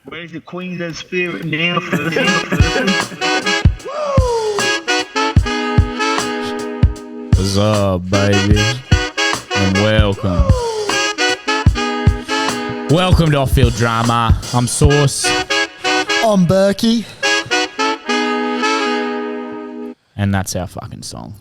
Raise the Queensland spirit now. What's up, baby? And welcome. Welcome to Off-Field Drama. I'm Sauce. I'm Berkey. And that's our fucking song.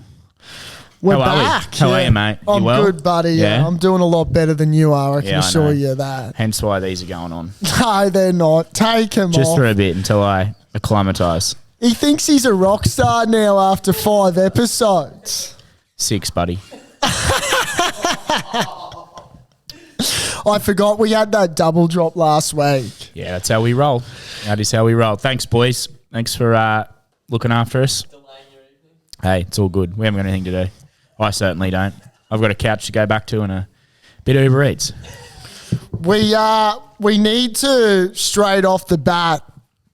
We're How are back. we? How are you, mate? You I'm well? good, buddy. Yeah, I'm doing a lot better than you are. I can assure you that. Hence why these are going on. No, they're not. Take him Just off. for a bit until I acclimatise. He thinks he's a rock star now after 5 episodes. 6, buddy. I forgot we had that double drop last week. Yeah, that's how we roll. That is how we roll. Thanks, boys. Thanks for looking after us. Hey, it's all good. We haven't got anything to do. I certainly don't. I've got a couch to go back to and a bit of Uber Eats. We need to, straight off the bat,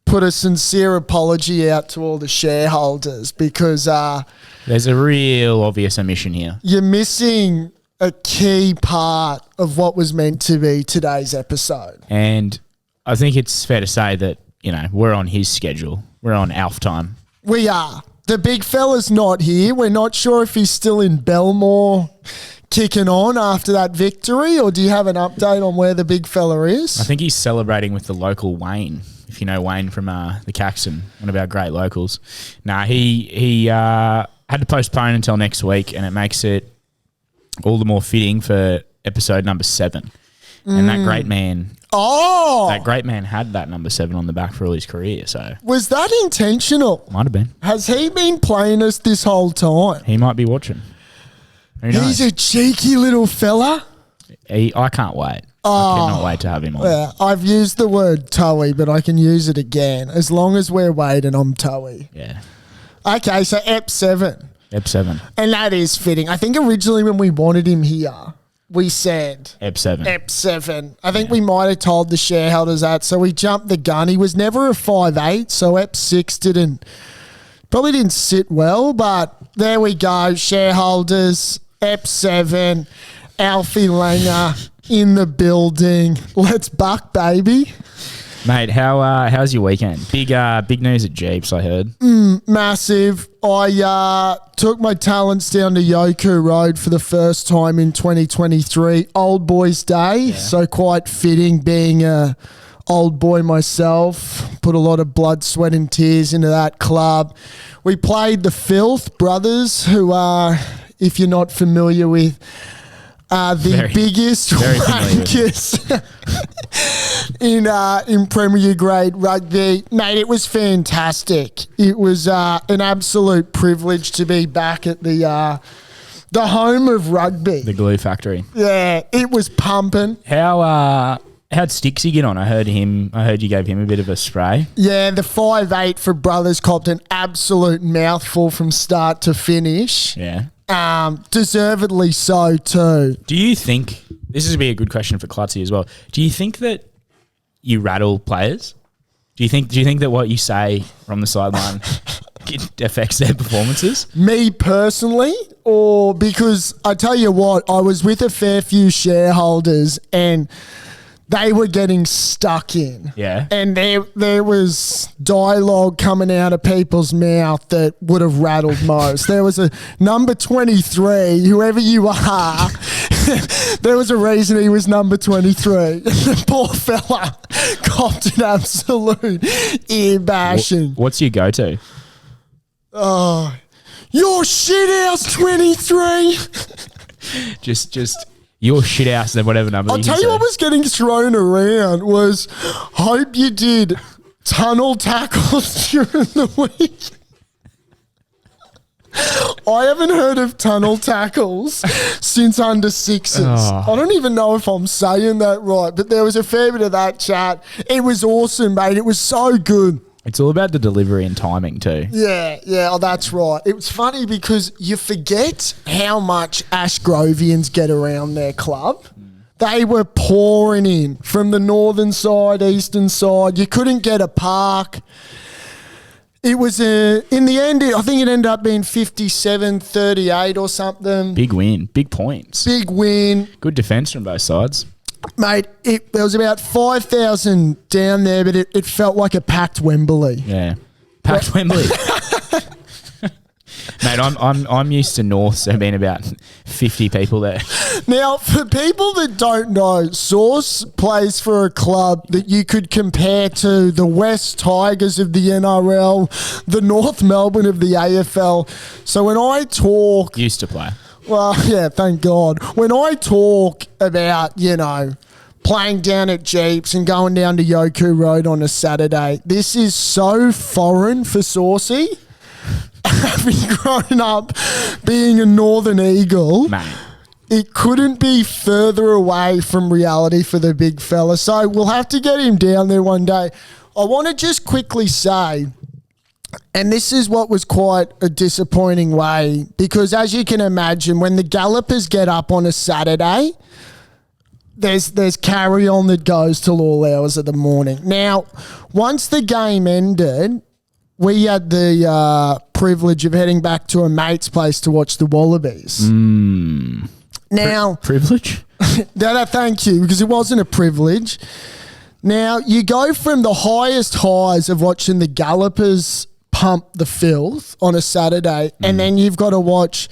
put a sincere apology out to all the shareholders because there's a real obvious omission here. You're missing a key part of what was meant to be today's episode. And I think it's fair to say that, you know, we're on his schedule. We're on Alf time. We are. The big fella's not here. We're not sure if he's still in Belmore kicking on after that victory, or do you have an update on where the big fella is? I think he's celebrating with the local Wayne, if you know Wayne from the Caxton, one of our great locals. He had to postpone until next week, and it makes it all the more fitting for episode number 7. And that great man... Oh! That great man had that number 7 on the back for all his career, so... Was that intentional? Might have been. Has he been playing us this whole time? He might be watching. Who knows? He's a cheeky little fella. I can't wait. I cannot wait to have him on. Yeah, I've used the word toey, but I can use it again. As long as we're waiting, I'm toey. Yeah. Okay, so Ep 7. Ep 7. And that is fitting. I think originally when we wanted him here, we said Ep 7. Ep 7. I think we might have told the shareholders that, so we jumped the gun. He was never a 5'8", so Ep 6 probably didn't sit well, but there we go, shareholders. Ep 7, Alfie Langer in the building. Let's buck, baby. Mate, how's your weekend? Big news at Jeeps, I heard. Massive. I took my talents down to Jaco Road for the first time in 2023. Old Boys Day, so quite fitting being a old boy myself. Put a lot of blood, sweat and tears into that club. We played the Filth Brothers, who are, if you're not familiar with, biggest rankers in Premier Grade Rugby. Mate, it was fantastic. It was an absolute privilege to be back at the home of rugby. The Glue Factory. Yeah, it was pumping. How'd Stixie get on? I heard you gave him a bit of a spray. Yeah, the 5'8" for Brothers copped an absolute mouthful from start to finish. Yeah. Deservedly so too. Do you think, this would be a good question for Klutzy as well, do you think that you rattle players? Do you think that what you say from the sideline it affects their performances? Me personally, or because I tell you what, I was with a fair few shareholders and they were getting stuck in. Yeah. And there was dialogue coming out of people's mouth that would have rattled most. There was a number 23, whoever you are, there was a reason he was number 23. The poor fella copped an absolute ear bashing. What's your go-to? Oh, your shit house 23. Just your shit house, then whatever number. I'll tell you what was getting thrown around was, hope you did tunnel tackles during the week. I haven't heard of tunnel tackles since under sixes. Oh. I don't even know if I'm saying that right, but there was a fair bit of that chat. It was awesome, mate. It was so good. It's all about the delivery and timing too. Yeah, oh, that's right. It was funny because you forget how much Ashgrovians get around their club. They were pouring in from the northern side, eastern side. You couldn't get a park. It was in the end, I think it ended up being 57-38 or something. Big win, big points. Big win. Good defence from both sides. Mate, there was about 5,000 down there, but it felt like a packed Wembley. Yeah. Packed Wembley. Mate, I'm used to North, so being about 50 people there. Now, for people that don't know, Sauce plays for a club that you could compare to the West Tigers of the NRL, the North Melbourne of the AFL. So when I talk... Used to play. Well, yeah, thank God. When I talk about, playing down at Jeeps and going down to Yoku Road on a Saturday, this is so foreign for Saucy. Having grown up being a Northern Eagle, Mate. It couldn't be further away from reality for the big fella. So we'll have to get him down there one day. I want to just quickly say, and this is what was quite a disappointing way, because as you can imagine, when the Gallopers get up on a Saturday, there's carry on that goes till all hours of the morning. Now, once the game ended, we had the privilege of heading back to a mate's place to watch the Wallabies. Now, privilege? No, thank you, because it wasn't a privilege. Now, you go from the highest highs of watching the Gallopers pump the filth on a Saturday, and then you've got to watch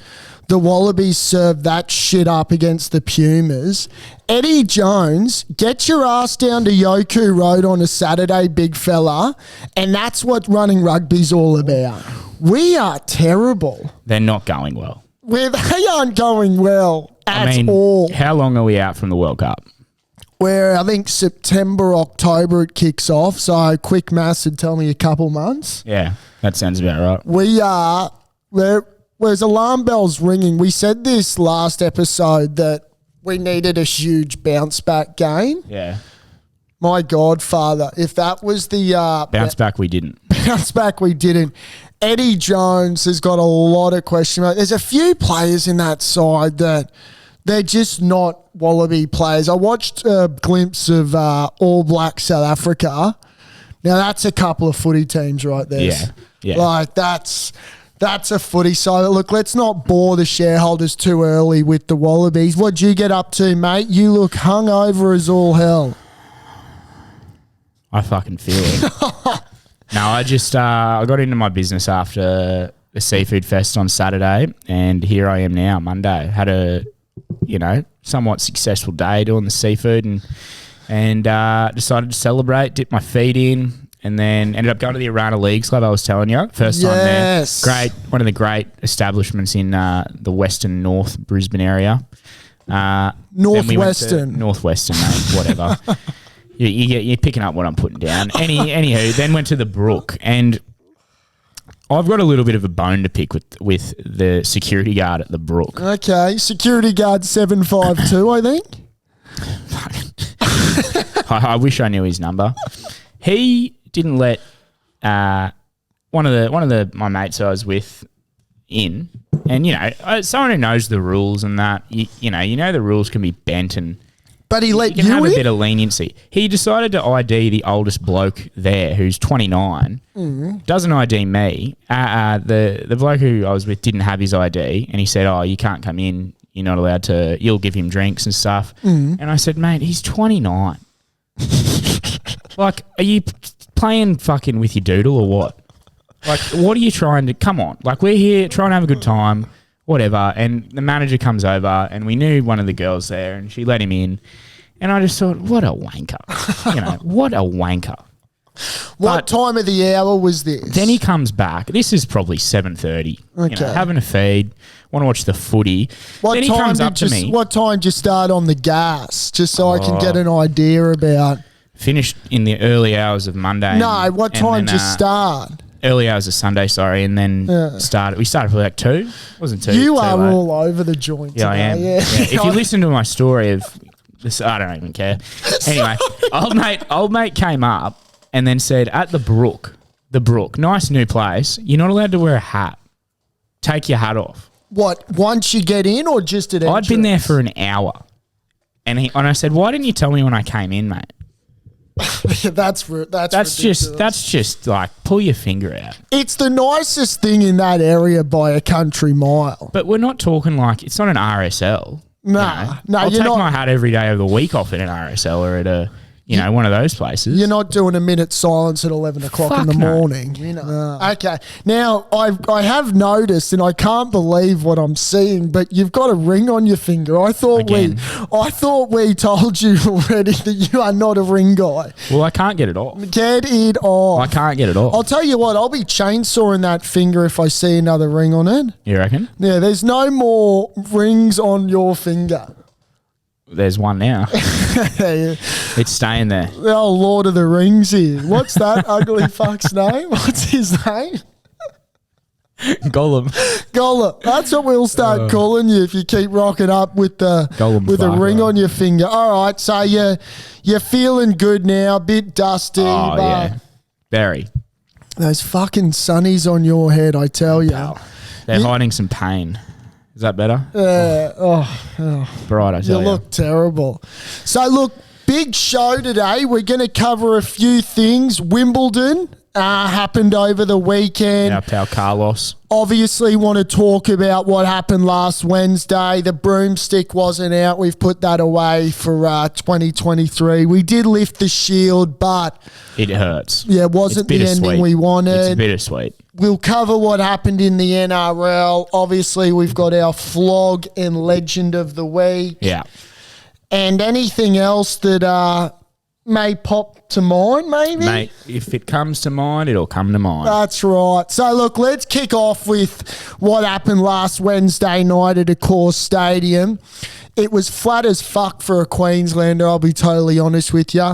the Wallabies serve that shit up against the Pumas. Eddie Jones, get your ass down to Yoku Road on a Saturday, big fella, and that's what running rugby's all about. We are terrible. They're not going well. They aren't going well at all. How long are we out from the World Cup? Where I think September, October it kicks off, so quick maths would tell me a couple months. Yeah, that sounds about right. Whereas alarm bells ringing. We said this last episode that we needed a huge bounce back game. Yeah. My God, Father, if that was the bounce back, we didn't. Bounce back, we didn't. Eddie Jones has got a lot of question marks. There's a few players in that side that they're just not Wallaby players. I watched a glimpse of All Black South Africa. Now that's a couple of footy teams right there. Yeah. Like that's a footy side. Look, let's not bore the shareholders too early with the Wallabies. What'd you get up to, mate? You look hungover as all hell. I fucking feel it. No, I just I got into my business after the Seafood Fest on Saturday, and here I am now, Monday. Had a, somewhat successful day doing the seafood, and decided to celebrate, dip my feet in, and then ended up going to the Arana Leagues Club, I was telling you. First time there. Great, one of the great establishments in the Western North Brisbane area. Northwestern. Northwestern, mate, whatever. You're picking up what I'm putting down. Anywho, then went to the Brook, and I've got a little bit of a bone to pick with the security guard at the Brook. Okay, security guard 752, I think. I wish I knew his number. He didn't let one of my mates I was with in, and someone who knows the rules and that you know the rules can be bent, and but he let you can you have in? a bit of leniency. He decided to ID the oldest bloke there, who's 29. Doesn't ID me. The bloke who I was with didn't have his ID, and he said, "Oh, you can't come in. You're not allowed to. You'll give him drinks and stuff." And I said, "Mate, he's 29. Like, are you playing fucking with your doodle or what? Like, what are you trying to... Come on. Like, we're here trying to have a good time, whatever." And the manager comes over, and we knew one of the girls there, and she let him in. And I just thought, what a wanker. What a wanker. What time of the hour was this? Then he comes back. This is probably 7:30. Okay. Having a feed, want to watch the footy. Then he comes up to me. What time did you start on the gas? Just so I can get an idea about... Finished in the early hours of Monday. No, what time did you start? Early hours of Sunday, sorry, and then started. We started for like 2. Wasn't 2. You too are late. all over the joint. Yeah, I am. Yeah. If you listen to my story of this, I don't even care. Anyway, old mate came up and then said, at the Brook, nice new place, you're not allowed to wear a hat. Take your hat off. What, once you get in or just at entrance? I'd been there for an hour, and I said, why didn't you tell me when I came in, mate? That's just like, pull your finger out. It's the nicest thing in that area by a country mile. But we're not talking like, it's not an RSL. Nah, I'll you're take not. my hat every day of the week off at an RSL or at a one of those places. You're not doing a minute silence at 11 o'clock in the Fuck no. morning. Okay. Now, I have noticed, and I can't believe what I'm seeing, but you've got a ring on your finger. I thought we told you already that you are not a ring guy. Well, I can't get it off. Get it off. I can't get it off. I'll tell you what, I'll be chainsawing that finger if I see another ring on it. You reckon? Yeah, there's no more rings on your finger. There's one now. It's staying there. Oh, Lord of the Rings here. What's that ugly fuck's name? What's his name? Gollum. Gollum. That's what we'll start calling you if you keep rocking up with a ring on your finger. All right, so you're feeling good now, a bit dusty. Oh, yeah. Very. Those fucking sunnies on your head, I tell you. They're hiding some pain. Is that better? Bright, I tell you. You look terrible. So, look, big show today. We're going to cover a few things. Wimbledon happened over the weekend. Our pal Carlos. Obviously want to talk about what happened last Wednesday. The broomstick wasn't out. We've put that away for 2023. We did lift the shield, but it hurts. Yeah, it wasn't the ending we wanted. It's bittersweet. We'll cover what happened in the NRL. Obviously, we've got our flog and legend of the week. Yeah. And anything else that may pop to mind, maybe? Mate, if it comes to mind, it'll come to mind. That's right. So, look, let's kick off with what happened last Wednesday night at Accor Stadium. It was flat as fuck for a Queenslander, I'll be totally honest with you.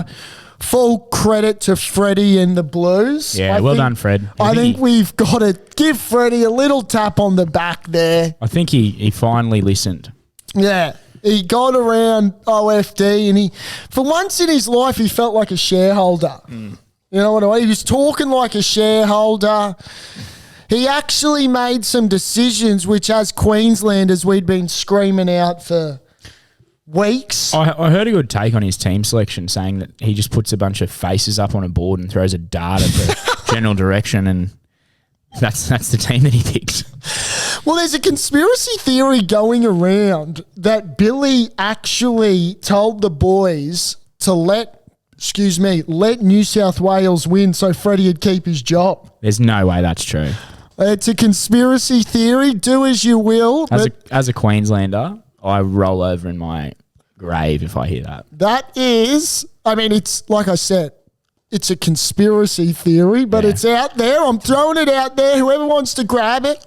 Full credit to Freddie and the Blues. Yeah, well done, Fred. I think we've got to give Freddie a little tap on the back there. I think he finally listened. Yeah. He got around OFD and he, for once in his life, he felt like a shareholder. You know what I mean? He was talking like a shareholder. He actually made some decisions which, as Queenslanders, we'd been screaming out for weeks. I heard a good take on his team selection, saying that he just puts a bunch of faces up on a board and throws a dart at the general direction, and that's the team that he picked. Well, there's a conspiracy theory going around that Billy actually told the boys to let New South Wales win so Freddie would keep his job. There's no way that's true. It's a conspiracy theory. Do as you will. As a Queenslander, I roll over in my grave if I hear that. That is, I mean, it's like I said, it's a conspiracy theory, but it's out there. I'm throwing it out there. Whoever wants to grab it.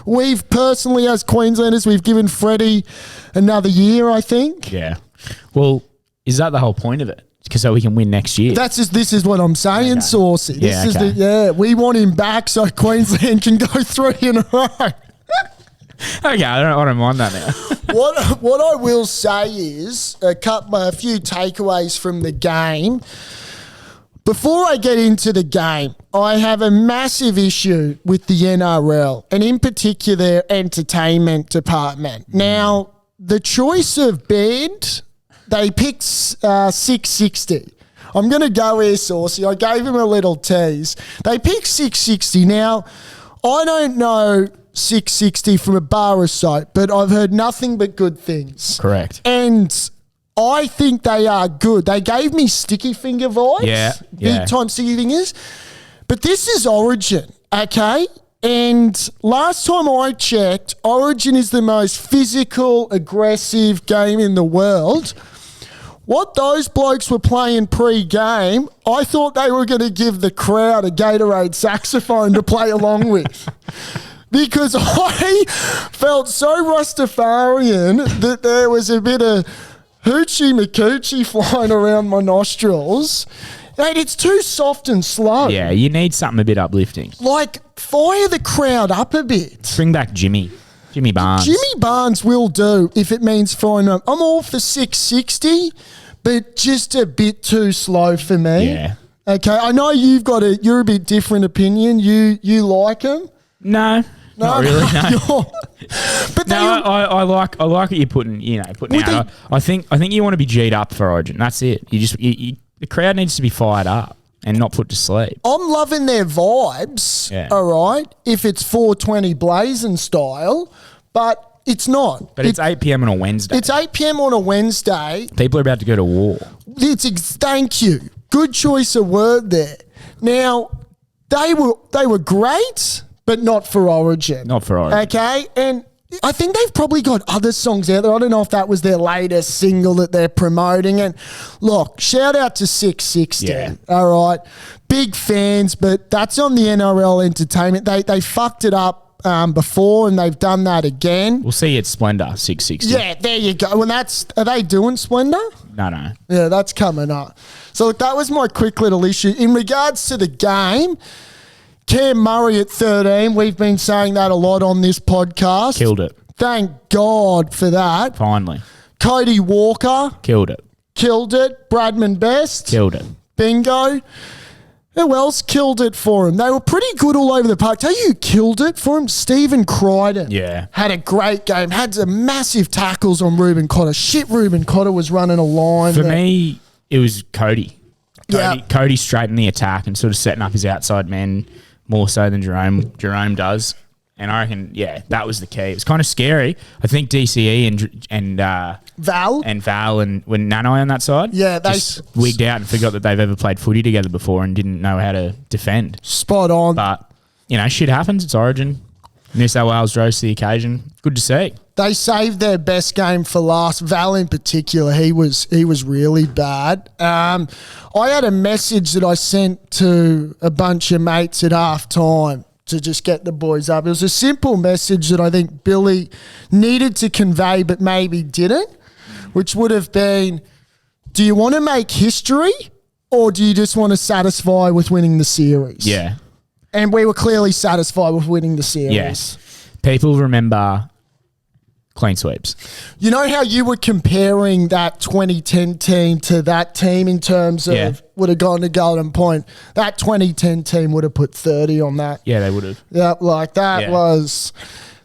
We've personally, as Queenslanders, we've given Freddie another year, I think. Yeah. Well, is that the whole point of it? Because so we can win next year. This is what I'm saying, Saucy. We want him back so Queensland can go 3 in a row. Okay, I don't mind that now. What I will say is a few takeaways from the game. Before I get into the game, I have a massive issue with the NRL and in particular their entertainment department. Now, the choice of bed, they picked 660. I'm going to go here, Saucy. I gave him a little tease. They picked 660. Now, I don't know 660 from a bar of soap, but I've heard nothing but good things. Correct. And I think they are good. They gave me sticky finger vibes. Yeah. Big time sticky fingers. But this is Origin, okay? And last time I checked, Origin is the most physical, aggressive game in the world. What those blokes were playing pre-game, I thought they were going to give the crowd a Gatorade saxophone to play along with. Because I felt so Rastafarian that there was a bit of hoochie macoochie flying around my nostrils. Mate, it's too soft and slow. Yeah, you need something a bit uplifting. Like, fire the crowd up a bit. Bring back Jimmy Barnes. Jimmy Barnes will do if it means firing up. I'm all for 660, but just a bit too slow for me. Yeah. Okay, I know you're a bit different opinion. You like him? No. Not really, no. But I like what you're putting out. I think you want to be G'd up for Origin. That's it. The crowd needs to be fired up and not put to sleep. I'm loving their vibes, all right, if it's 420 blazing style, but It's not. But it's 8 p.m. on a Wednesday. It's 8 p.m. on a Wednesday. People are about to go to war. Thank you. Good choice of word there. Now, they were great, but not for Origin. Not for Origin. Okay? And I think they've probably got other songs out there. I don't know if that was their latest single that they're promoting. And look, shout out to 660. Yeah. All right. Big fans, but that's on the NRL Entertainment. They fucked it up before, and they've done that again. We'll see you at Splendor 660. Yeah, there you go. And are they doing Splendor? No. Yeah, that's coming up. So look, that was my quick little issue. In regards to the game, Cam Murray at 13, we've been saying that a lot on this podcast. Killed it. Thank God for that. Finally. Cody Walker. Killed it. Killed it. Bradman Best. Killed it. Bingo. Who else killed it for him? They were pretty good all over the park. Tell you who killed it for him? Stephen Crichton. Yeah. Had a great game. Had some massive tackles on Ruben Cotter. Ruben Cotter was running a line. For me, it was Cody. Yeah. Cody straightened the attack and sort of setting up his outside man more so than Jerome does. And I reckon, that was the key. It was kind of scary. I think DCE and Val and when Nanai on that side, they just wigged out and forgot that they've ever played footy together before and didn't know how to defend. Spot on. But shit happens. It's Origin. New South Wales rose to the occasion. Good to see. They saved their best game for last. Val in particular, he was really bad. I had a message that I sent to a bunch of mates at half time to just get the boys up. It was a simple message that I think Billy needed to convey but maybe didn't, which would have been, do you want to make history or do you just want to satisfy with winning the series? Yeah. And we were clearly satisfied with winning the series. Yes. People remember clean sweeps. You know how you were comparing that 2010 team to that team in terms of would have gone to Golden Point? That 2010 team would have put 30 on that. Yeah, they would have. Yeah,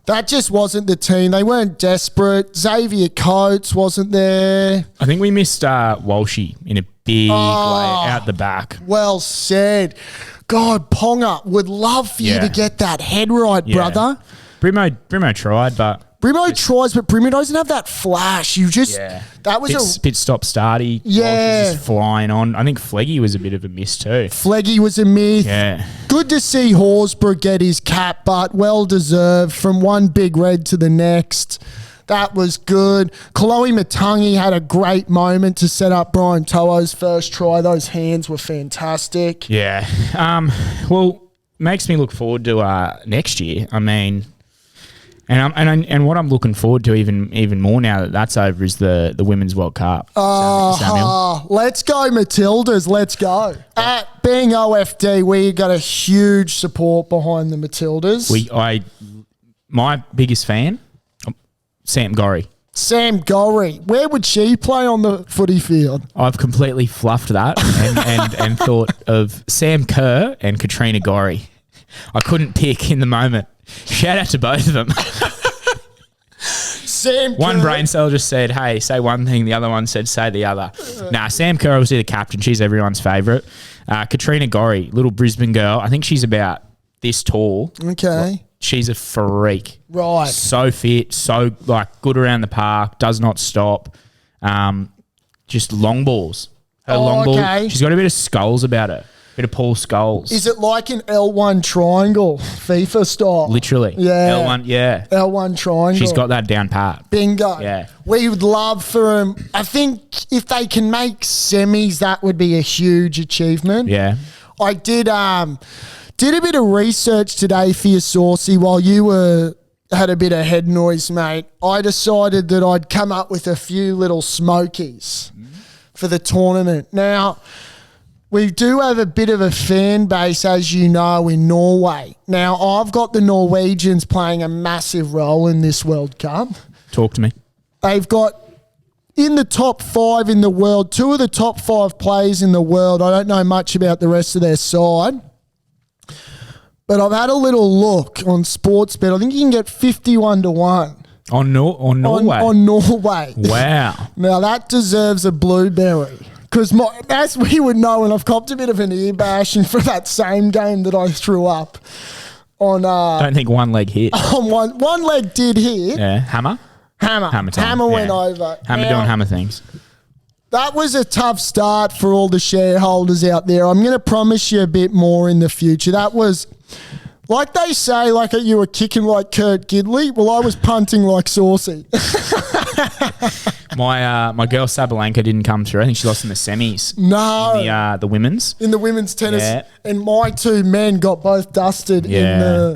that just wasn't the team. They weren't desperate. Xavier Coates wasn't there. I think we missed Walshy in a big way out the back. Well said. God, Ponga, would love for you to get that head right, brother. Brimo tried, but... Brimo tries, but Brimo doesn't have that flash. You just... That was bit stop-starty. Yeah. Just flying on. I think Fleggy was a bit of a miss too. Fleggy was a myth. Yeah. Good to see Horsburgh get his cap, but well-deserved from one big red to the next. That was good. Chloe Matangi had a great moment to set up Brian To'o's first try. Those hands were fantastic. Yeah. Well, makes me look forward to next year. I mean... And what I'm looking forward to even more now that that's over is the Women's World Cup. Let's go Matildas. Let's go. Being OFD, we got a huge support behind the Matildas. My biggest fan, Sam Gorry. Sam Gorry. Where would she play on the footy field? I've completely fluffed that and thought of Sam Kerr and Katrina Gorry. I couldn't pick in the moment. Shout out to both of them. One brain cell just said, hey, say one thing. The other one said, say the other. Sam Kerr, obviously the captain. She's everyone's favourite. Katrina Gorry, little Brisbane girl. I think she's about this tall. Okay. She's a freak. Right. So fit, so good around the park, does not stop. Just long balls. Her long ball. She's got a bit of skulls about her. Bit of Paul Scholes. Is it like an L1 triangle, FIFA style? Literally. Yeah. L1, yeah. L1 triangle. She's got that down pat. Bingo. Yeah. We would love for them. I think if they can make semis, that would be a huge achievement. Yeah. I did a bit of research today for your Saucy while you had a bit of head noise, mate. I decided that I'd come up with a few little smokies for the tournament. Now... we do have a bit of a fan base, as you know, in Norway. Now, I've got the Norwegians playing a massive role in this World Cup. Talk to me. They've got, in the top 5 in the world, 2 of the top 5 players in the world. I don't know much about the rest of their side. But I've had a little look on Sportsbet. I think you can get 51-1. On Norway? On Norway. Wow. Now, that deserves a blueberry. Because as we would know, and I've copped a bit of an ear bashing for that same game that I threw up, on Don't think one leg hit. on one leg did hit. Yeah, hammer time. Hammer went Yeah. over. Hammer Now, doing hammer things. that was a tough start for all the shareholders out there. I'm going to promise you a bit more in the future. That was, like they say, like you were kicking like Kurt Gidley. Well, I was punting like Saucy. My girl Sabalenka didn't come through. I think she lost in the semis. No. In the women's. In the women's tennis. Yeah. And my two men got both dusted Yeah.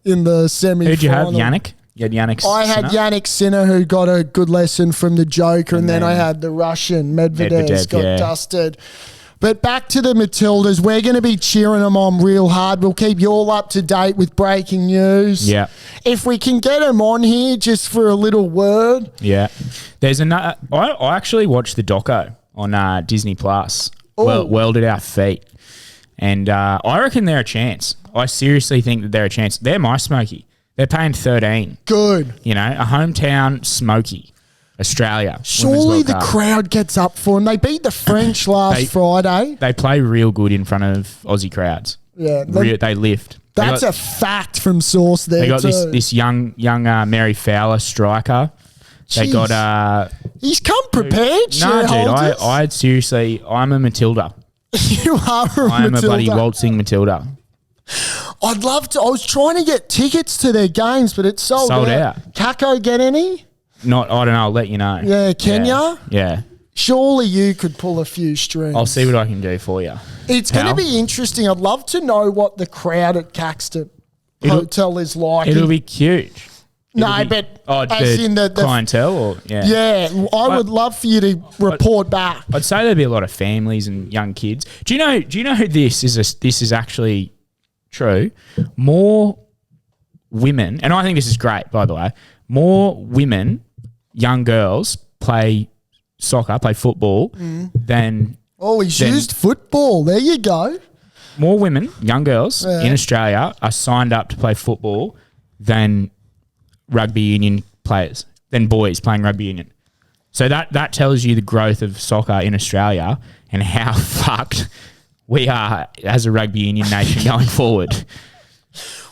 in the semi-final. Who'd you have? Yannick? You had Yannick I had Sinner? Yannick Sinner, who got a good lesson from the Joker, and then I then had the Russian Medvedev got yeah. dusted. But back to the Matildas, we're going to be cheering them on real hard. We'll keep you all up to date with breaking news. Yeah. If we can get them on here just for a little word. Yeah. There's another. I actually watched the doco on Disney Plus. World at Our Feet. And I reckon they're a chance. I seriously think that they're a chance. They're my Smoky. They're paying 13. Good. You know, a hometown Smoky. Australia. Surely the crowd gets up for them. They beat the French last Friday. They play real good in front of Aussie crowds. Yeah. They lift. That's a fact from source there. They got too. this young Mary Fowler striker. They Jeez. got He's come prepared. no, dude. shareholders. I seriously, I'm a Matilda. You are a I am Matilda. a bloody waltzing Matilda. I'd love to. I was trying to get tickets to their games, but it's sold out. Caco, get any? Not, I don't know. I'll let you know. Yeah, Kenya. Yeah. Surely you could pull a few strings. I'll see what I can do for you. It's going to Pal. be interesting. I'd love to know what the crowd at Caxton Hotel is like. It'll be huge. but as in the clientele or yeah, I would love for you to report back. I'd say there'd be a lot of families and young kids. Do you know this is actually true? More women, and I think this is great, by the way. More women, young girls play soccer, play football than Oh, he's used football. There you go. more women, young girls in Australia are signed up to play football than rugby union players, than boys playing rugby union. So that tells you the growth of soccer in Australia and how fucked we are as a rugby union nation going forward.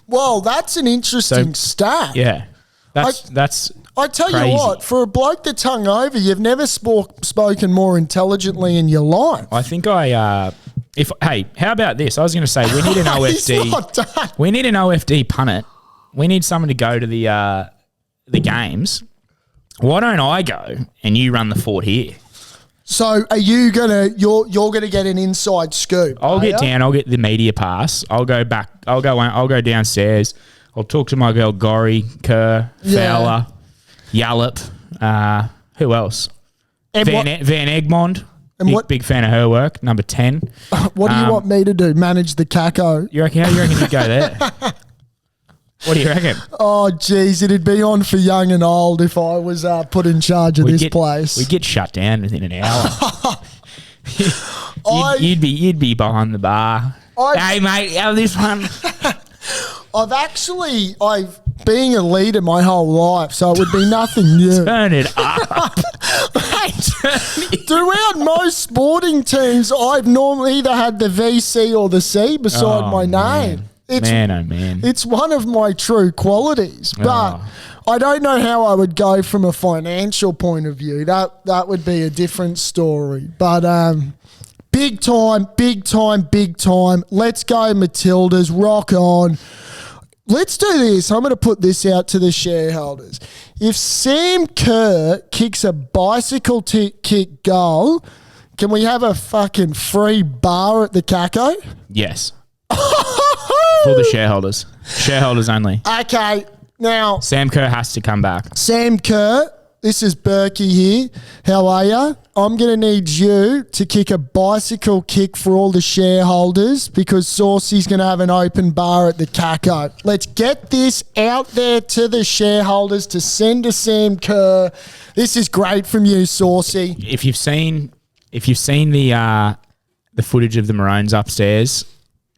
Well, that's an interesting stat. Yeah. That's I tell crazy. you what, for a bloke that's hungover, you've never spoken more intelligently in your life. I think hey, how about this? I was going to say we need an He's OFD. not done. We need an OFD punnet. We need someone to go to the games. Why don't I go and you run the fort here? So are you you're gonna get an inside scoop? I'll get down. I'll get the media pass. I'll go back. I'll go downstairs. I'll talk to my girl Gorry, Kerr, Fowler, Yallop. Who else? And Van Egmond. Big fan of her work. Number 10. What do you want me to do? Manage the caco? How you reckon you go there? What do you reckon? Oh, geez, it'd be on for young and old if I was put in charge of this place. We'd get shut down within an hour. You'd be behind the bar. Hey, mate, how this one? I've been a leader my whole life, so it would be nothing new. Turn it up. Throughout most sporting teams, I've normally either had the VC or the C beside my name. It's one of my true qualities, but I don't know how I would go from a financial point of view. That would be a different story. But big time. Let's go, Matildas. Rock on. Let's do this. I'm going to put this out to the shareholders. If Sam Kerr kicks a bicycle kick goal, can we have a fucking free bar at the Caco? Yes. For the shareholders. Shareholders only. Okay, now... Sam Kerr has to come back. Sam Kerr, this is Berkey here. How are you? I'm going to need you to kick a bicycle kick for all the shareholders because Saucy's going to have an open bar at the Caco. Let's get this out there to the shareholders to send to Sam Kerr. This is great from you, Saucy. If you've seen the footage of the Maroons upstairs...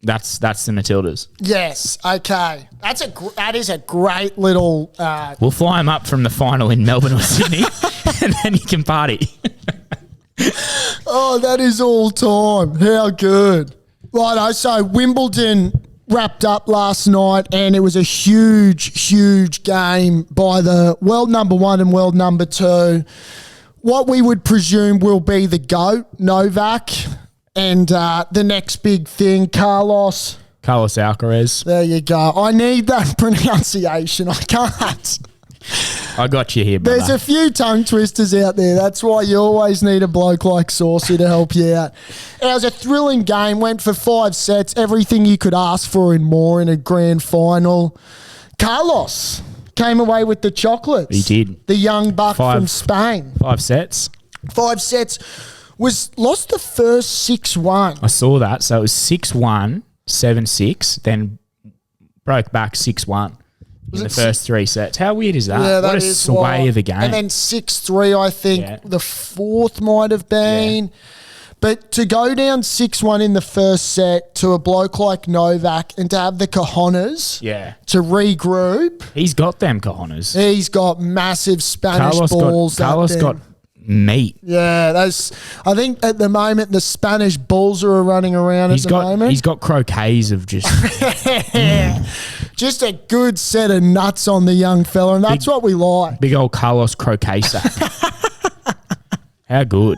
That's the Matildas. Yes. Okay. That is a great little. We'll fly him up from the final in Melbourne or Sydney, and then he can party. Oh, that is all time. How good. Righto. So Wimbledon wrapped up last night, and it was a huge game by the world number 1 and world number 2. What we would presume will be the GOAT, Novak, and the next big thing, Carlos Alcaraz. There you go. I need that pronunciation. I can't. I got you here, brother. There's a few tongue twisters out there. That's why you always need a bloke like Saucy to help you out. It was a thrilling game. Went for 5 sets. Everything you could ask for and more in a grand final. Carlos came away with the chocolates. He did. The young buck from Spain. 5 sets. 5 sets. Lost the first 6-1. I saw that. So it was 6-1, 7-6, then broke back 6-1 in the first 3 sets. How weird is that? Yeah, what a sway of a game. And then 6-3, I think the fourth might have been. Yeah. But to go down 6-1 in the first set to a bloke like Novak and to have the cojones to regroup. He's got them cojones. He's got massive Spanish balls. Carlos got meat. Yeah, I think at the moment the Spanish bulls are running around at the moment. He's got croquets of just... Just a good set of nuts on the young fella, and that's what we like. Big old Carlos croquet sack. How good.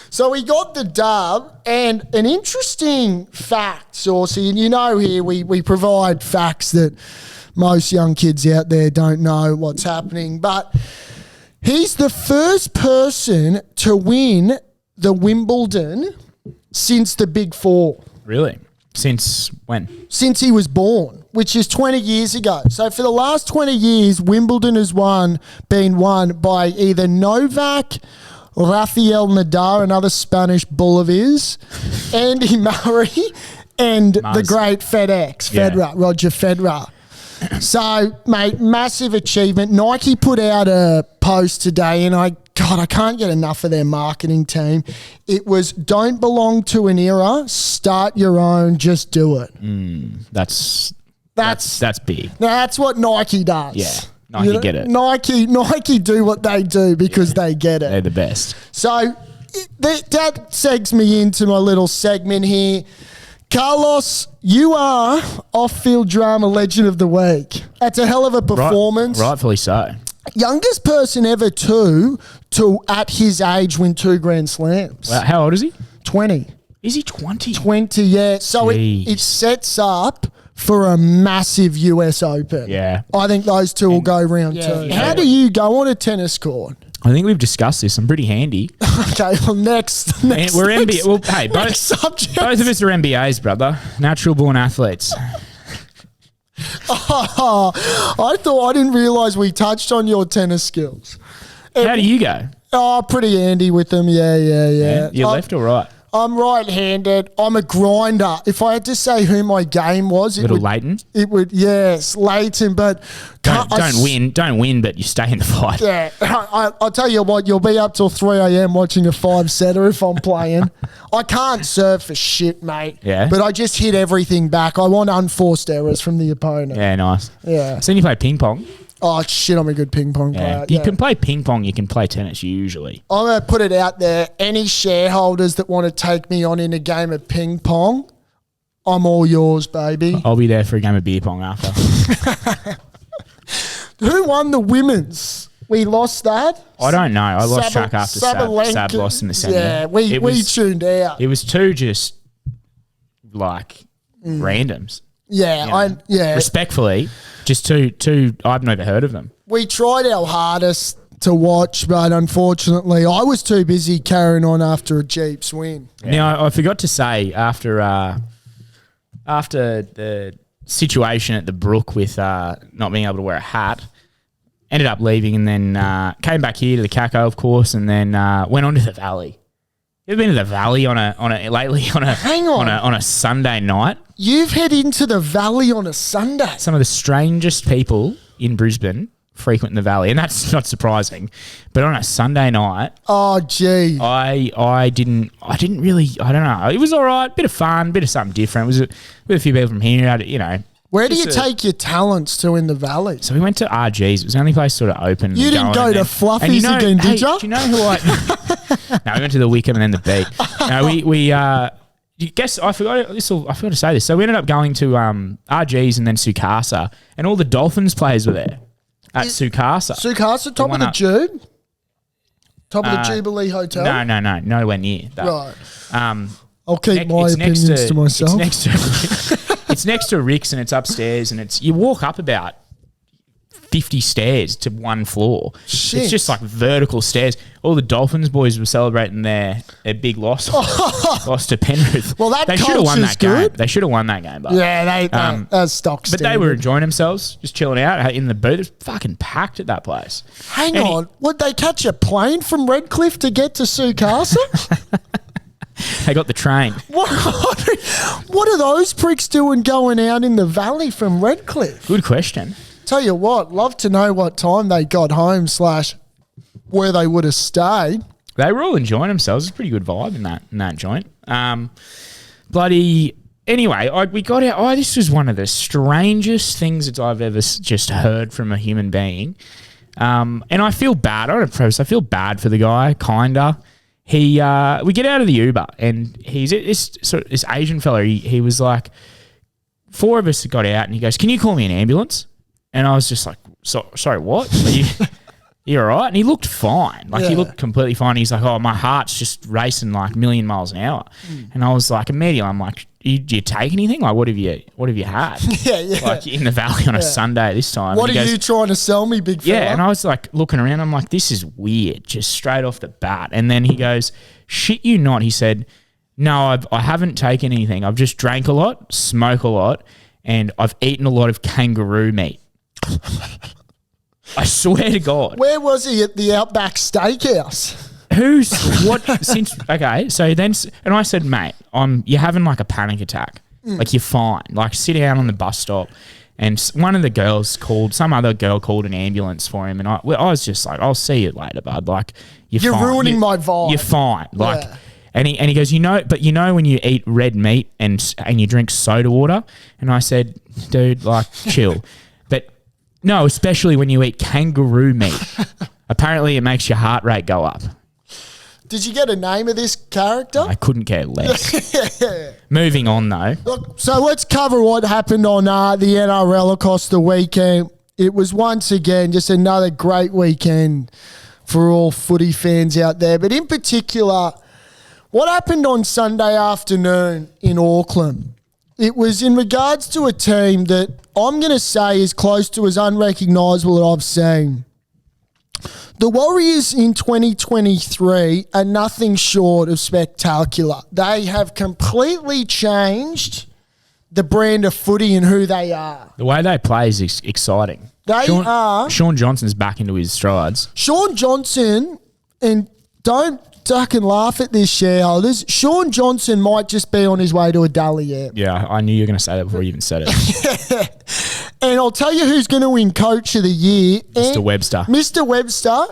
So we got the dub, and an interesting fact, Saucy, and you know here we provide facts that most young kids out there don't know what's happening, but he's the first person to win the Wimbledon since the Big Four. Really? Since when? Since he was born, which is 20 years ago. So for the last 20 years, Wimbledon has been won by either Novak, Rafael Nadal, another Spanish bull of his, Andy Murray, and the great Federer, Roger Federer. So, mate, massive achievement. Nike put out a post today, and I can't get enough of their marketing team. It was, don't belong to an era, start your own, just do it. That's big. Now, that's what Nike does. Yeah, Nike get it. Nike do what they do because they get it. They're the best. So, that segs me into my little segment here. Carlos, you are off-field drama legend of the week. That's a hell of a performance. Rightfully so. Youngest person ever to at his age win 2 Grand Slams. Wow, how old is he? 20. Is he 20? 20, yeah. So it sets up for a massive US Open. Yeah. I think those two will go round 2. Yeah. How do you go on a tennis court? I think we've discussed this. I'm pretty handy. Okay, well, next we're NBA. Well, hey, both of us are MBAs, brother. Natural born athletes. I didn't realise we touched on your tennis skills. How do you go? Oh, pretty handy with them. Yeah. You left or right? I'm right-handed. I'm a grinder. If I had to say who my game was, Leighton. It would, yes, Leighton. But don't win, but you stay in the fight. Yeah, I'll tell you what. You'll be up till 3 a.m. watching a 5-setter if I'm playing. I can't serve for shit, mate. Yeah. But I just hit everything back. I want unforced errors from the opponent. Yeah, nice. Yeah. So you play ping pong. Oh, shit, I'm a good ping pong player. You can play ping pong, you can play tennis usually. I'm going to put it out there. Any shareholders that want to take me on in a game of ping pong, I'm all yours, baby. I'll be there for a game of beer pong after. Who won the women's? We lost that? I don't know. I lost track after Sab lost in the semi. Yeah, we tuned out. It was 2 just like randoms. Yeah, Respectfully, just two. I've never heard of them. We tried our hardest to watch, but unfortunately, I was too busy carrying on after a Jeeps win. Yeah. Now, I forgot to say after the situation at the Brook with not being able to wear a hat, ended up leaving and then came back here to the Caco, of course, and then went on to the Valley. You ever been to the Valley on a Sunday night? You've headed into the Valley on a Sunday. Some of the strangest people in Brisbane frequent the Valley, and that's not surprising. But on a Sunday night, oh gee, I didn't really, I don't know. It was all right, bit of fun, bit of something different. It was with a few people from here, you know. Where do you take your talents to in the Valley? So we went to RG's. It was the only place sort of open. You didn't go to Fluffies again, did you? Do you know who I... No, we went to the Wickham and then the Beat. No, we guess I forgot to say this. So we ended up going to RG's and then SuCasa, and all the Dolphins players were there at SuCasa. SuCasa, top of the Jude? Top of the Jubilee Hotel? No, nowhere near that. Right. I'll keep my opinions to myself. It's next to Rick's, and it's upstairs, and you walk up about 50 stairs to one floor. Shit. It's just like vertical stairs. All the Dolphins boys were celebrating their big loss to Penrith. Well, that they should have won that good. game. They should have won that game. But, yeah, that's stock standard. But they were enjoying themselves, just chilling out in the booth. It was fucking packed at that place. Hang on. Would they catch a plane from Redcliffe to get to SuCasa? They got the train. What are those pricks doing going out in the valley from Redcliffe? Good question. Tell you what, love to know what time they got home / where they would have stayed. They were all enjoying themselves. It's a pretty good vibe in that joint. Anyway, we got out. This was one of the strangest things that I've ever just heard from a human being. And I feel bad. I feel bad for the guy, kinda. We get out of the Uber, and he's this Asian fella. He was like, 4 of us got out, and he goes, "Can you call me an ambulance?" And I was just like, sorry, what? You all right? And he looked fine. He looked completely fine. He's like, oh, my heart's just racing like a million miles an hour. And I was like, immediately, I'm like, do you take anything? Like, what have you had? Yeah. Like in the valley on a Sunday this time. What are you trying to sell me, big fella? Yeah, and I was like looking around. I'm like, this is weird, just straight off the bat. And then he goes, shit you not. He said, no, I haven't taken anything. I've just drank a lot, smoke a lot, and I've eaten a lot of kangaroo meat. I swear to God. Where was he at the Outback Steakhouse? So then, and I said, mate, you're having like a panic attack. Like, you're fine. Like, sit down on the bus stop. And some other girl called an ambulance for him. And I was just like, I'll see you later, bud. Like, you're fine. Ruining my vibe. You're fine. Like, and he goes, but when you eat red meat and you drink soda water? And I said, dude, like, chill. But no, especially when you eat kangaroo meat. Apparently it makes your heart rate go up. Did you get a name of this character? I couldn't care less. Moving on, though. Look, so let's cover what happened on the NRL across the weekend. It was once again just another great weekend for all footy fans out there. But in particular, what happened on Sunday afternoon in Auckland? It was in regards to a team that I'm going to say is close to as unrecognisable that I've seen. The Warriors in 2023 are nothing short of spectacular. They have completely changed the brand of footy and who they are. The way they play is exciting. Sean Johnson's back into his strides. Sean Johnson, and don't duck and laugh at this, shareholders, Sean Johnson might just be on his way to a Dally Air. Yeah, I knew you were going to say that before you even said it. And I'll tell you who's going to win Coach of the Year. Mr. Webster. Mr. Webster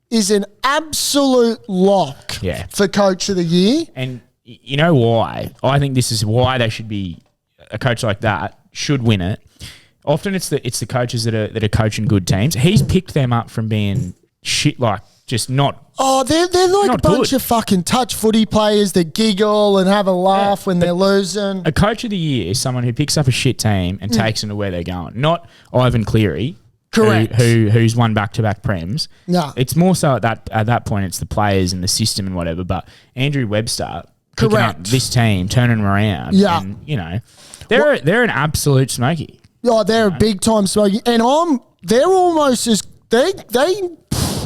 is an absolute lock for Coach of the Year. And you know why? I think this is why they should be a coach like that should win it. Often it's the coaches that are coaching good teams. He's picked them up from being shit, like just not. Oh, they're like a bunch of fucking touch footy players that giggle and have a laugh when they're losing. A coach of the year is someone who picks up a shit team and takes them to where they're going. Not Ivan Cleary, correct, who's won back-to-back prems. No, it's more so at that point it's the players and the system and whatever. But Andrew Webster picking up this team, turning them around. Yeah, and, they're an absolute smoky. Oh, they're a big time smoky, and they're almost as they.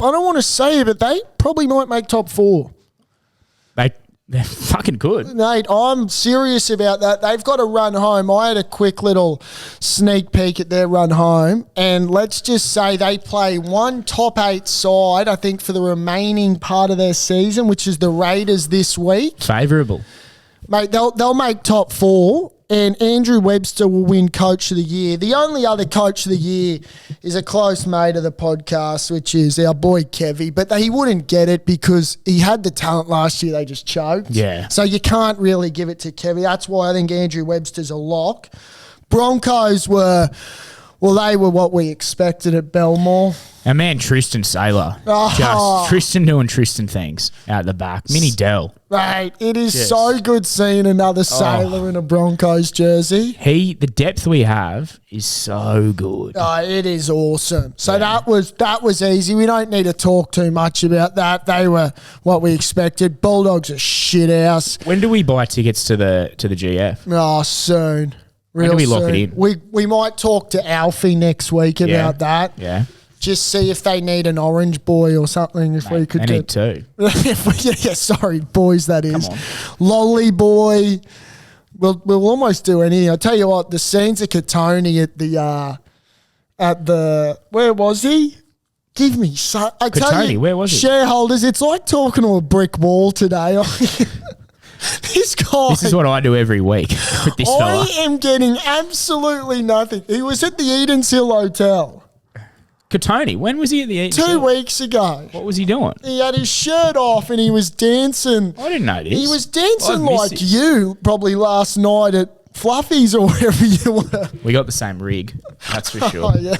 I don't want to say it, but they probably might make top 4. They're fucking good. Nate, I'm serious about that. They've got to run home. I had a quick little sneak peek at their run home, and let's just say they play one top 8 side, I think, for the remaining part of their season, which is the Raiders this week. Favourable. Mate, they'll make top 4. And Andrew Webster will win Coach of the Year. The only other Coach of the Year is a close mate of the podcast, which is our boy Kevy. But he wouldn't get it because he had the talent last year. They just choked. Yeah. So you can't really give it to Kevy. That's why I think Andrew Webster's a lock. Broncos were Well, they were what we expected at Belmore. Our man Tristan Saylor. Oh. Just Tristan doing Tristan things out the back. Mini Dell. Right. It is Yes. so good seeing another Sailor in a Broncos jersey. The depth we have is so good. Oh, it is awesome. So that was easy. We don't need to talk too much about that. They were what we expected. Bulldogs are shit house. When do we buy tickets to the GF? Oh, soon. When do we lock soon. it in? We might talk to Alfie next week about that. Yeah. Just see if they need an orange boy or something. If we could They need two. sorry, boys. That is Come on. Lolly boy. We'll almost do anything. I tell you what, the scenes of Katoni at the where was he? Give me so. I tell Katoni, you, where was he? Shareholders, it's like talking to a brick wall today. This guy. This is what I do every week with this fella. I am getting absolutely nothing. He was at the Edens Hill Hotel Katoni, when was he at the 2 weeks ago. What was he doing? He had his shirt off and he was dancing. I didn't know this. He was dancing I've missed like it. you probably last night at Fluffy's or wherever you were. We got the same rig, that's for sure. Oh,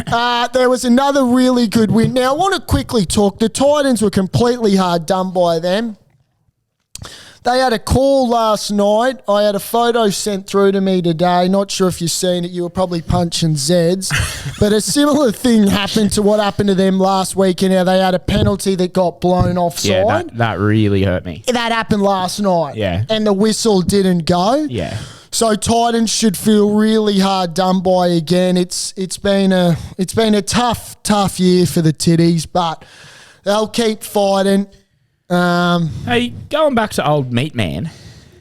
yeah. There was another really good win. Now, I want to quickly talk. The Titans were completely hard done by them. They had a call last night. I had a photo sent through to me today. Not sure if you've seen it. You were probably punching Zeds. But a similar thing happened to what happened to them last week and how they had a penalty that got blown offside. Yeah, that really hurt me. That happened last night. Yeah. And the whistle didn't go. Yeah. So Titans should feel really hard done by again. It's been a tough year for the Titties, but they'll keep fighting. Hey, going back to old Meat Man,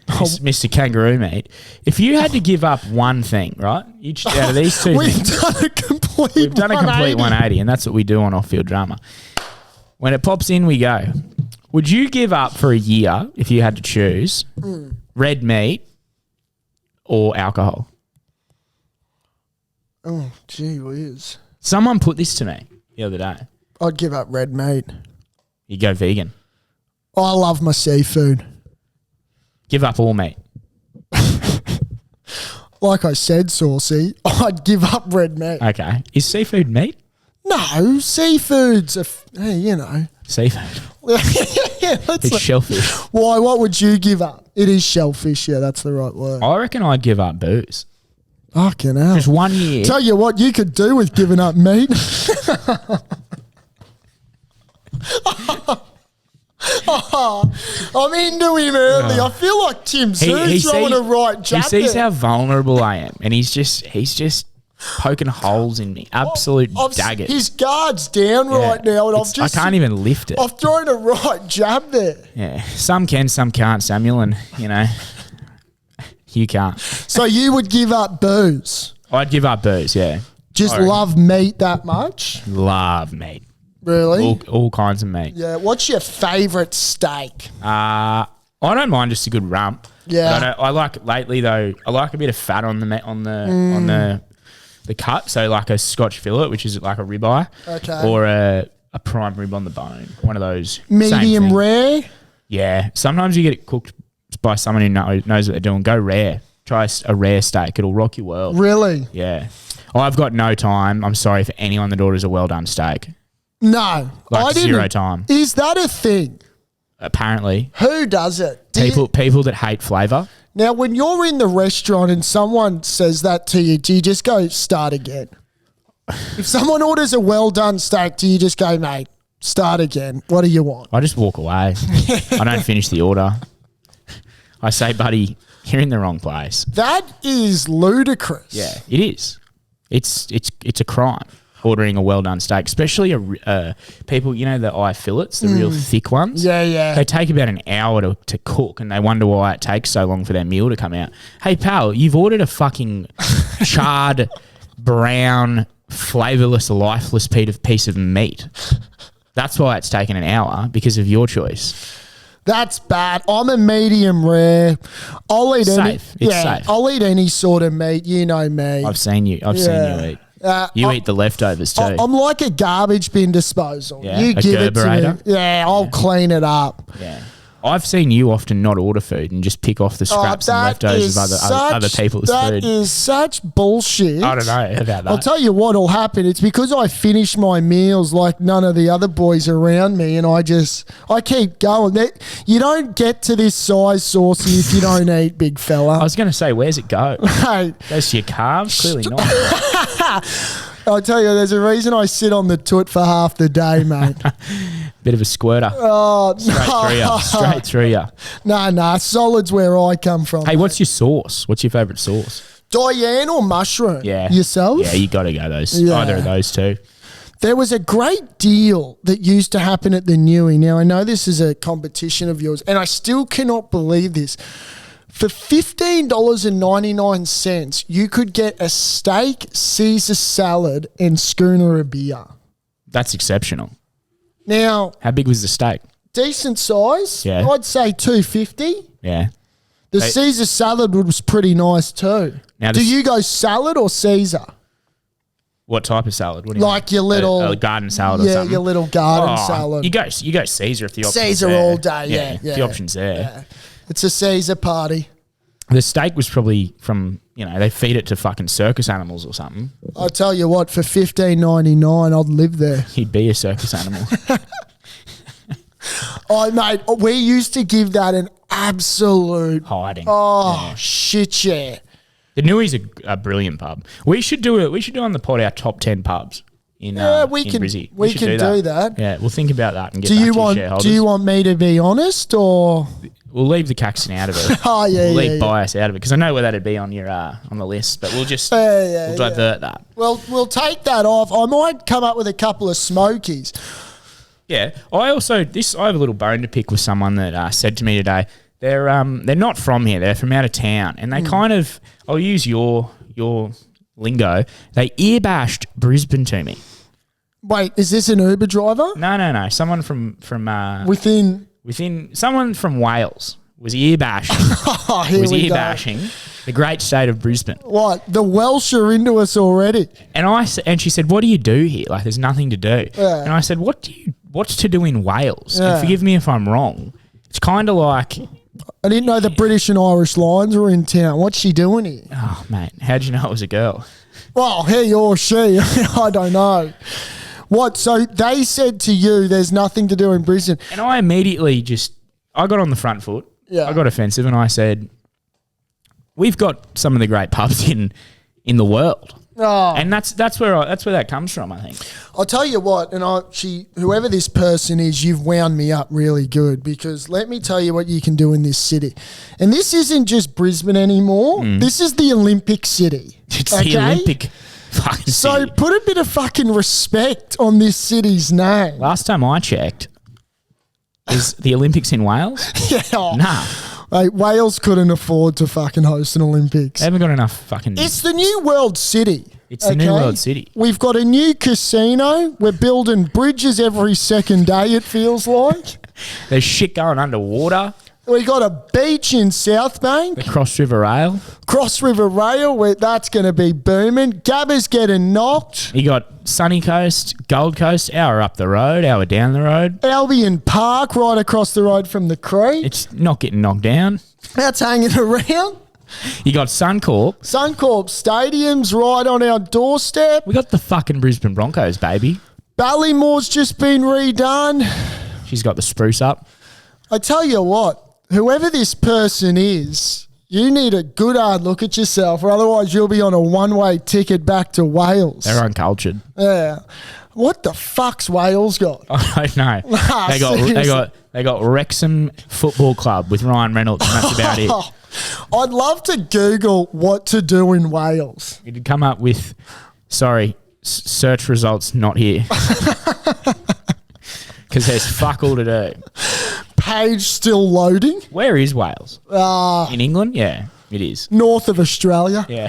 Mr. Kangaroo Meat, if you had to give up one thing, right? Out of these two We've things, done a complete we've done a complete 180, and that's what we do on off-field drama. When it pops in, we go. Would you give up for a year, if you had to choose, red meat or alcohol? Oh, gee whiz. Someone put this to me the other day. I'd give up red meat. You go vegan. I love my seafood. Give up all meat. Like I said, Saucy, I'd give up red meat. Okay. Is seafood meat? No, seafood's Seafood. It's shellfish. Why? What would you give up? It is shellfish. Yeah, that's the right word. I reckon I'd give up booze. Fucking hell. Just 1 year. Tell you what you could do with giving up meat. I'm into him early. I feel like Tim Zoo's throwing a right jab. He sees there. how vulnerable I am, and he's just poking holes in me. Absolute daggers. His guard's down right now, and I can't even lift it. I've thrown a right jab there. Yeah, some can, some can't, Samuel, and you can't. So you would give up booze? I'd give up booze. Yeah, Just love meat that much? love meat. Really? All kinds of meat. Yeah. What's your favourite steak? I don't mind just a good rump. Yeah. But I like lately though. I like a bit of fat on the cut. So like a Scotch fillet, which is like a ribeye, Okay. or a prime rib on the bone. One of those. Same Medium thing. rare? Yeah. Sometimes you get it cooked by someone who knows what they're doing. Go rare. Try a rare steak. It'll rock your world. Really? Yeah. I've got no time. I'm sorry for anyone that orders a well done steak. No. Like I didn't. zero time. Is that a thing? Apparently. Who does it? People that hate flavour. Now, when you're in the restaurant and someone says that to you, do you just go, start again? If someone orders a well-done steak, do you just go, mate, start again? What do you want? I just walk away. I don't finish the order. I say, buddy, you're in the wrong place. That is ludicrous. Yeah, it is. It's a crime ordering a well done steak, especially people. The eye fillets, the real thick ones. Yeah, yeah. They take about an hour to cook, and they wonder why it takes so long for their meal to come out. Hey, pal, you've ordered a fucking charred, brown, flavourless, lifeless piece of meat. That's why it's taken an hour, because of your choice. That's bad. I'm a medium rare. I'll eat Safe. any. It's safe. I'll eat any sort of meat. You know me. I've seen you eat. You eat the leftovers too. I'm like a garbage bin disposal. Yeah, You a give it to me. Gerberator? Yeah, I'll clean it up. Yeah. I've seen you often not order food and just pick off the scraps and that leftovers is of other people's food. That is such bullshit. I don't know about that. I'll tell you what'll happen. It's because I finish my meals like none of the other boys around me, and I keep going. You don't get to this size, Saucy, if you don't eat, big fella. I was going to say, where's it go? Hey, Goes to your calves? Clearly not. I'll tell you, there's a reason I sit on the toot for half the day, mate. Bit of a squirter. Oh, Straight through you. Nah. Solid's where I come from. Hey, what's your sauce? What's your favourite sauce? Diane or mushroom? Yeah. Yourself? Yeah, you got to go those. Yeah. Either of those two. There was a great deal that used to happen at the Newey. Now, I know this is a competition of yours, and I still cannot believe this. For $15.99, you could get a steak, Caesar salad, and schooner of beer. That's exceptional. Now, How big was the steak? decent size. Yeah. I'd say $2.50. Yeah. The Hey. Caesar salad was pretty nice too. Now Do this- you go salad or Caesar? What type of salad? What do you Like mean? your little a garden salad or yeah, something? your little garden Oh, salad. You go Caesar if the option's Caesar there. all day. Yeah, If the option's there. Yeah. It's a Caesar party. The steak was probably from, they feed it to fucking circus animals or something. I tell you what, for $15.99, I'd live there. He'd be a circus animal. Oh, mate, we used to give that an absolute Hiding. shit, yeah. The Newey's a brilliant pub. We should do it. We should do on the pod our top 10 pubs in we in can Brizzy. we should can do that. Yeah, we'll think about that and get Do back you to want shareholders. do you want me to be honest or We'll leave the Caxton out of it. Oh yeah, We'll yeah, leave yeah. bias out of it because I know where that'd be on your on the list, but we'll just Yeah, we'll divert that. Well, we'll take that off. I might come up with a couple of smokies. Yeah, I have a little bone to pick with someone that said to me today. They're not from here. They're from out of town, and they kind of. I'll use your lingo. They earbashed Brisbane to me. Wait, is this an Uber driver? No. Someone from Within someone from Wales was earbashing. oh, here was we go. earbashing the great state of Brisbane. What? The Welsh are into us already. And she said, "What do you do here? Like, there's nothing to do." Yeah. And I said, "What's to do in Wales?" Yeah. And forgive me if I'm wrong. It's kind of like, I didn't know the British and Irish Lions were in town. What's she doing here? oh mate, how'd you know it was a girl? Well, he or she, I don't know. What? So they said to you, "There's nothing to do in Brisbane." And I immediately I got on the front foot. Yeah. I got offensive and I said, "We've got some of the great pubs in the world." Oh. And that's where that comes from, I think. I'll tell you what, and whoever this person is, you've wound me up really good because let me tell you what you can do in this city. And this isn't just Brisbane anymore. This is the Olympic city. It's the Olympic fucking So city. put a bit of fucking respect on this city's name. Last time I checked, is the Olympics in Wales? Yeah. Nah. Mate, Wales couldn't afford to fucking host an Olympics. They haven't got enough fucking... It's the new world city. It's the new world city. We've got a new casino. We're building bridges every second day, it feels like. There's shit going underwater. We got a beach in South Bank. The Cross River Rail. Cross River Rail, where that's going to be booming. Gabba's getting knocked. You got Sunny Coast, Gold Coast, hour up the road, hour down the road. Albion Park, right across the road from the creek. It's not getting knocked down. That's hanging around. You got Suncorp. Suncorp Stadium's right on our doorstep. We got the fucking Brisbane Broncos, baby. Ballymore's just been redone. She's got the spruce up. I tell you what, whoever this person is, you need a good hard look at yourself, or otherwise you'll be on a one-way ticket back to Wales. They're uncultured. Yeah. What the fuck's Wales got? I don't know. Nah, They got Wrexham Football Club with Ryan Reynolds, and that's about it. I'd love to Google what to do in Wales. It'd come up with, search results not here. Because there's fuck all to do. Page still loading. Where is Wales? In England? Yeah, it is. North of Australia. Yeah.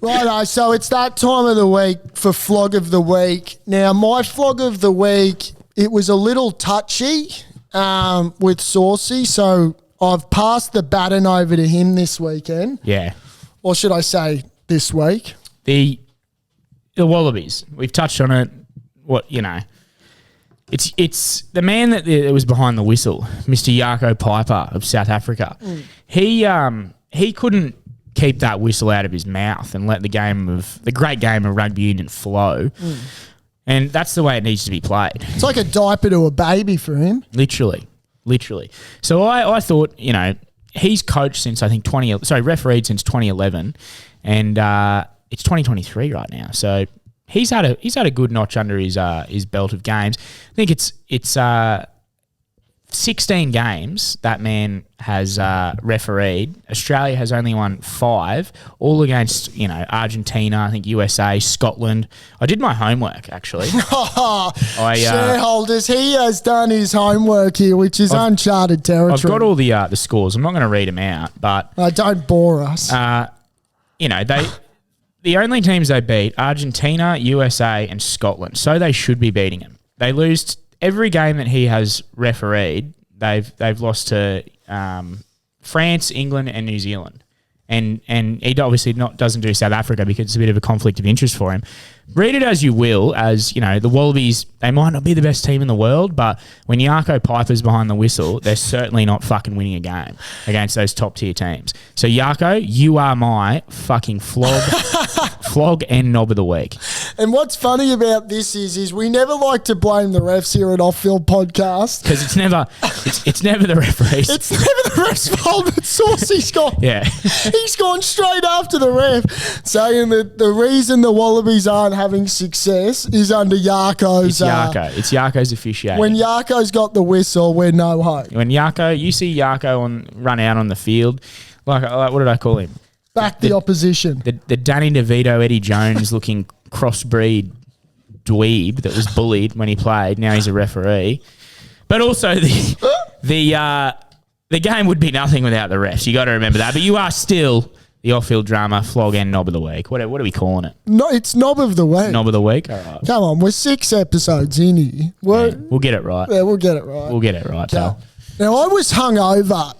Righto, so it's that time of the week for Flog of the Week. Now, my Flog of the Week, it was a little touchy with Saucy, so I've passed the baton over to him this weekend. Yeah. Or should I say this week? The Wallabies. We've touched on it. It's the man that was behind the whistle, Mr. Jaco Peyper of South Africa. He couldn't keep that whistle out of his mouth and let the great game of rugby union flow. And that's the way it needs to be played. It's like a diaper to a baby for him. Literally. So I thought, he's coached since I think refereed since 2011, and it's 2023 right now. So he's had a good notch under his belt of games. I think it's 16 games that man has refereed. Australia has only won 5, all against Argentina, I think USA, Scotland. I did my homework actually. Shareholders, he has done his homework here, which is uncharted territory. I've got all the scores. I'm not going to read them out, but don't bore us. The only teams they beat, Argentina, USA, and Scotland. So they should be beating them. They lose every game that he has refereed. They've lost to France, England, and New Zealand. And he obviously doesn't do South Africa because it's a bit of a conflict of interest for him. Read it as you will, as the Wallabies, they might not be the best team in the world, but when Jaco Peyper's behind the whistle, they're certainly not fucking winning a game against those top tier teams. So Jaco, you are my fucking flog and knob of the week. And what's funny about this is we never like to blame the refs here at Off Field Podcast because it's never the referees. It's never the ref's fault. But Saucy's gone. Yeah, he's gone straight after the ref, saying that the reason the Wallabies aren't having success is under Jaco's. It's Jaco's officiating. When Jaco's got the whistle, we're no hope. When you see Jaco run out on the field, like what did I call him? The opposition. The Danny DeVito, Eddie Jones looking crossbreed dweeb that was bullied when he played. Now he's a referee. But also the game would be nothing without the refs. You got to remember that. But you are still the off-field drama, flog and knob of the week. What are we calling it? No, it's knob of the week. Knob of the week? All right. Come on, we're 6 episodes in here. We'll get it right. Yeah, we'll get it right. We'll get it right, pal. Now, I was hungover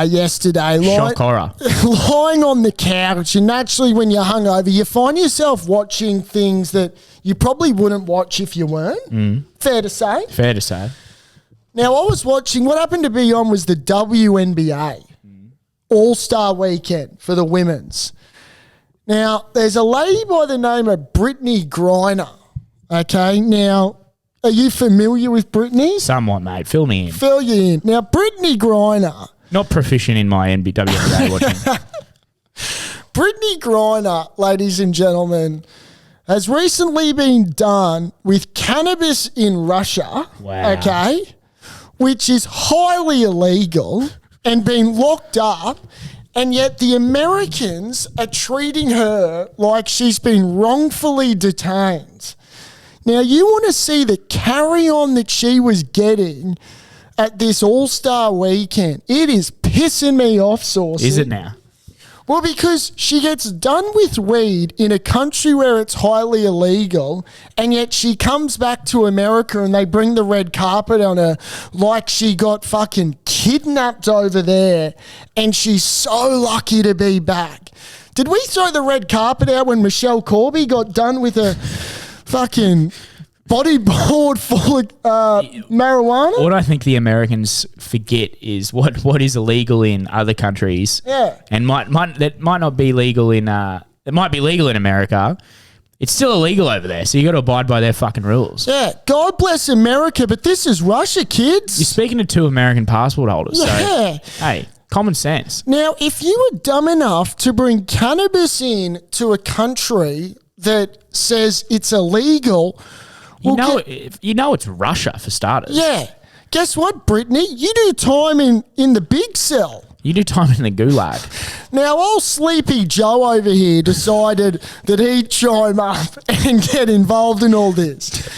yesterday. Shock horror. Lying on the couch, and naturally when you're hungover, you find yourself watching things that you probably wouldn't watch if you weren't. Fair to say? Fair to say. Now, I was watching, what happened to be on was the WNBA All-Star Weekend for the women's. Now, there's a lady by the name of Brittney Griner. Okay, now, are you familiar with Brittney? Somewhat, mate. Fill me in. Fill you in. Now, Brittney Griner. Not proficient in my WNBA watching. Brittney Griner, ladies and gentlemen, has recently been done with cannabis in Russia. Wow. Okay, which is highly illegal and been locked up, and yet the Americans are treating her like she's been wrongfully detained. Now, you want to see the carry-on that she was getting at this All-Star Weekend. It is pissing me off, Saucy. Is it now? Well, because she gets done with weed in a country where it's highly illegal, and yet she comes back to America and they bring the red carpet on her like she got fucking kidnapped over there, and she's so lucky to be back. Did we throw the red carpet out when Michelle Corby got done with a fucking bodyboard full of marijuana? What I think the Americans forget is what is illegal in other countries. Yeah. And might not be legal in it might be legal in America. It's still illegal over there, so you got to abide by their fucking rules. Yeah. God bless America, but this is Russia, kids. You're speaking to 2 American passport holders. Yeah. So, hey, common sense. Now, if you were dumb enough to bring cannabis in to a country that says it's illegal, You know it's Russia for starters. yeah. Guess what, Brittany? You do time in the big cell. You do time in the Gulag. Now, old Sleepy Joe over here decided that he'd chime up and get involved in all this.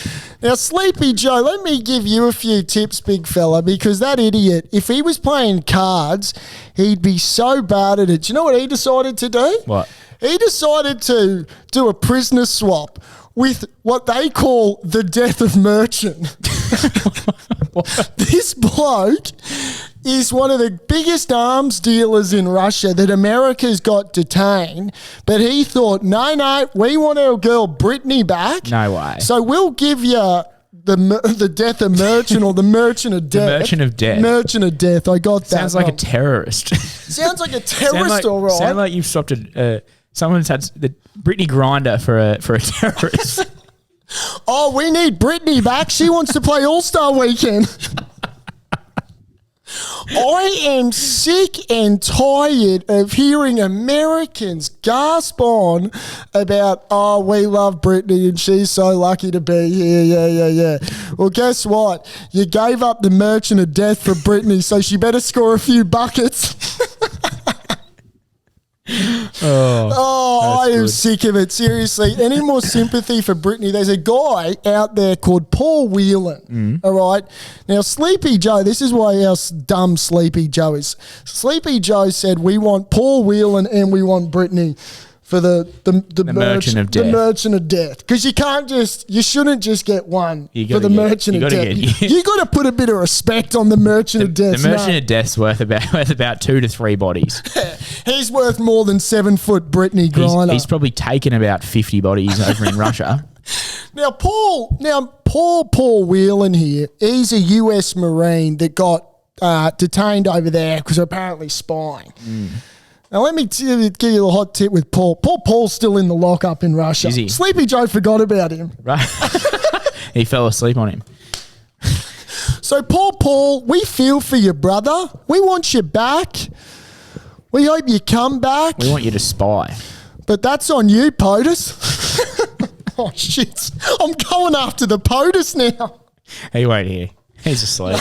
Now, Sleepy Joe, let me give you a few tips, big fella, because that idiot, if he was playing cards, he'd be so bad at it. Do you know what he decided to do? What? He decided to do a prisoner swap with what they call the death of merchant. This bloke is one of the biggest arms dealers in Russia that America's got detained, but he thought, no, we want our girl Brittany back. No way. So we'll give you the death of Merchant or the Merchant of Death. The Merchant of Death. Merchant of Death. I got that. Sounds like wrong. a terrorist. Sounds like a terrorist, all right. Sound like you've stopped someone's had the Brittney Griner for a terrorist. Oh, we need Brittney back. She wants to play All-Star Weekend. I am sick and tired of hearing Americans gasp on about, oh, we love Brittney and she's so lucky to be here. Yeah. Well, guess what? You gave up the Merchant of Death for Brittney, so she better score a few buckets. I am sick of it. Seriously, any more sympathy for Brittney? There's a guy out there called Paul Whelan. All right. Now, Sleepy Joe, this is why how dumb Sleepy Joe is. Sleepy Joe said, we want Paul Whelan and we want Brittney for the Merchant of Death. The Merchant of Death. Because you shouldn't just get one for the Merchant of Death. You got to put a bit of respect on the Merchant of Death. The Merchant of Death's worth about 2 to 3 bodies. He's worth more than 7 foot Brittney Griner. He's probably taken about 50 bodies over in Russia. Now, Paul Whelan here, he's a US Marine that got detained over there because apparently spying. Now, let me give you a hot tip with Paul. Paul's still in the lockup in Russia. Is he? Sleepy Joe forgot about him. Right. He fell asleep on him. So, Paul, we feel for you, brother. We want you back. We hope you come back. We want you to spy. But that's on you, POTUS. Oh, shit. I'm going after the POTUS now. He won't hear. He's asleep.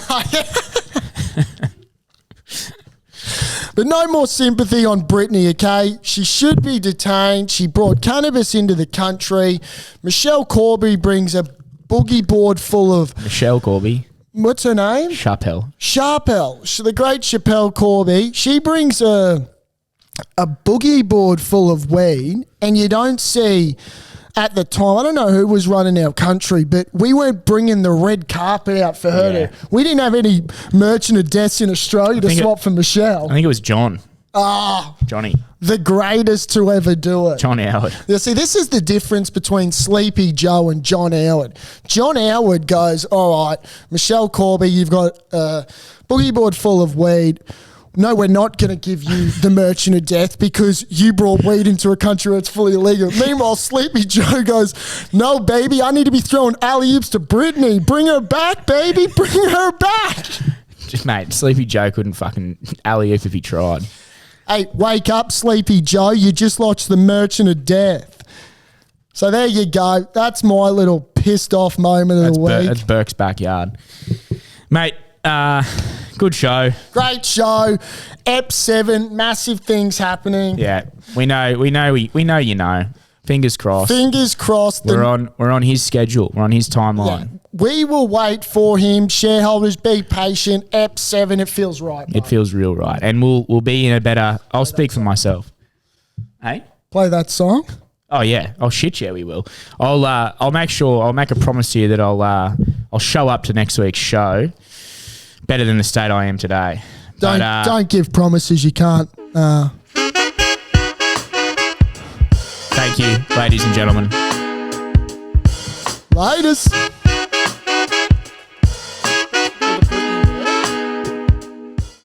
But no more sympathy on Brittney, okay? She should be detained. She brought cannabis into the country. Michelle Corby brings a boogie board full of... Michelle Corby. What's her name? Sharpell. The great Chappelle Corby. She brings a boogie board full of weed, and you don't see... At the time, I don't know who was running our country, but we weren't bringing the red carpet out for her to... We didn't have any Merchant of Deaths in Australia to swap for Michelle. I think it was John. Johnny. The greatest to ever do it. John Howard. You see, this is the difference between Sleepy Joe and John Howard. John Howard goes, all right, Michelle Corby, you've got a boogie board full of weed. No, we're not going to give you the Merchant of Death because you brought weed into a country where it's fully illegal. Meanwhile, Sleepy Joe goes, no, baby, I need to be throwing alley-oops to Brittney. Bring her back, baby. Bring her back. Mate, Sleepy Joe couldn't fucking alley-oop if he tried. Hey, wake up, Sleepy Joe. You just watched the Merchant of Death. So there you go. That's my little pissed off moment of the week. That's Burke's backyard. Mate, good show. Great show. Ep 7, massive things happening. Yeah, we know you know. Fingers crossed. Fingers crossed. We're on his schedule. We're on his timeline. Yeah, we will wait for him. Shareholders, be patient. Ep 7, it feels right. Mate. It feels real right, and we'll be in a better. I'll speak for myself. Hey, play that song. Oh yeah. Oh shit. Yeah, we will. I'll make sure. I'll make a promise to you that I'll show up to next week's show better than the state I am today. Don't give promises you can't. Thank you, ladies and gentlemen. Latest.